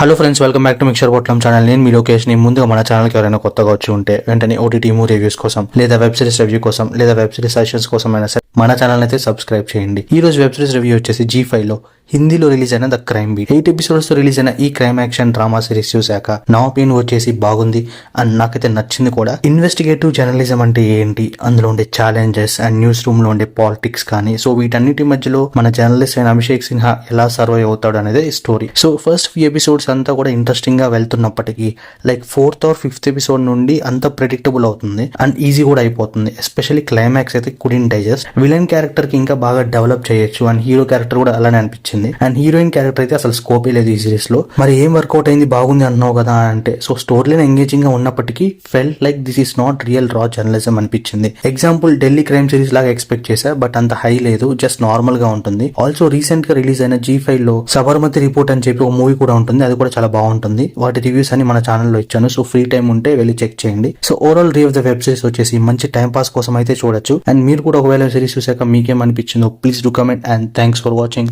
Hello friends, welcome back to mixture పొట్లం channel. నేను మీ లోకేష్ ని. ముందుగా మన ఛానల్కి ఎవరైనా కొత్తగా వచ్చి ఉంటే వెంటనే ఓటీటీ మూవీ రివ్యూస్ కోసం లేదా వెబ్ సిరీస్ రివ్యూ కోసం లేదా వెబ్ సిరీస్ సజెషన్స్ కోసం అయినా సరే మన ఛానల్ అయితే సబ్స్క్రైబ్ చేయండి. ఈ రోజు వెబ్ సిరీస్ రివ్యూ వచ్చేసి G5 లో హిందీలో రిలీజ్ అయిన ద క్రైమ్ బీట్. 8 ఎపిసోడ్స్ తో రిలీజ్ అయిన ఈ క్రైమ్ యాక్షన్ డ్రామా సిరీస్ చూశాక నా ఒపీనియన్ వచ్చేసి బాగుంది అండ్ నాకైతే నచ్చింది కూడా. ఇన్వెస్టిగేటివ్ జర్నలిజం అంటే ఏంటి, అందులో ఉండే ఛాలెంజెస్ అండ్ న్యూస్ రూమ్ లో ఉండే పాలిటిక్స్ కానీ, సో వీటన్నిటి మధ్యలో మన జర్నలిస్ట్ అయిన అభిషేక్ సిన్హా ఎలా సర్వైవ్ అవుతాడు అనేది story. So first few episodes అంతా కూడా ఇంట్రెస్టింగ్ గా వెళ్తున్నప్పటికీ like 4th or 5th episode నుండి అంత ప్రెడిక్టబుల్ అవుతుంది అండ్ ఈజీ కూడా అయిపోతుంది. ఎస్పెషల్లీ క్లైమాక్స్ అయితే కుడిన్ డైజెస్ట్. విలన్ క్యారెక్టర్ కి ఇంకా బాగా డెవలప్ చేయొచ్చు అండ్ హీరో క్యారెక్టర్ కూడా అలానే అనిపించింది. అండ్ హీరోయిన్ క్యారెక్టర్ అయితే అసలు స్కోపే లేదు ఈ సిరీస్ లో. మరి ఏం వర్కౌట్ అయింది, బాగుంది అన్నావు కదా అంటే, సో స్టోరీ లైన్ ఎంగేజింగ్ గా ఉన్నప్పటికీ felt like this is not real రా జర్నలిజం అనిపించింది. ఎగ్జాంపుల్ ఢిల్లీ క్రైమ్ సిరీస్ లాగా ఎక్స్పెక్ట్ చేశా, బట్ అంత హై లేదు, జస్ట్ నార్మల్ గా ఉంటుంది. ఆల్సో రీసెంట్ గా రిలీజ్ అయిన G5 లో సబర్మతి రిపోర్ట్ అని చెప్పి ఒక మూవీ కూడా ఉంటుంది, అది కూడా చాలా బాగుంటుంది. వాటి రివ్యూస్ అని మన ఛానల్లో ఇచ్చాను, సో ఫ్రీ టైం ఉంటే వెళ్ళి చెక్ చేయండి. So overall review of the web series వచ్చేసి మంచి టైం పాస్ కోసం అయితే చూడొచ్చు. అండ్ మీరు కూడా ఒకవేళ సిరీస్ చూసాక మీకేమనిపించిందో please do comment and thanks for watching.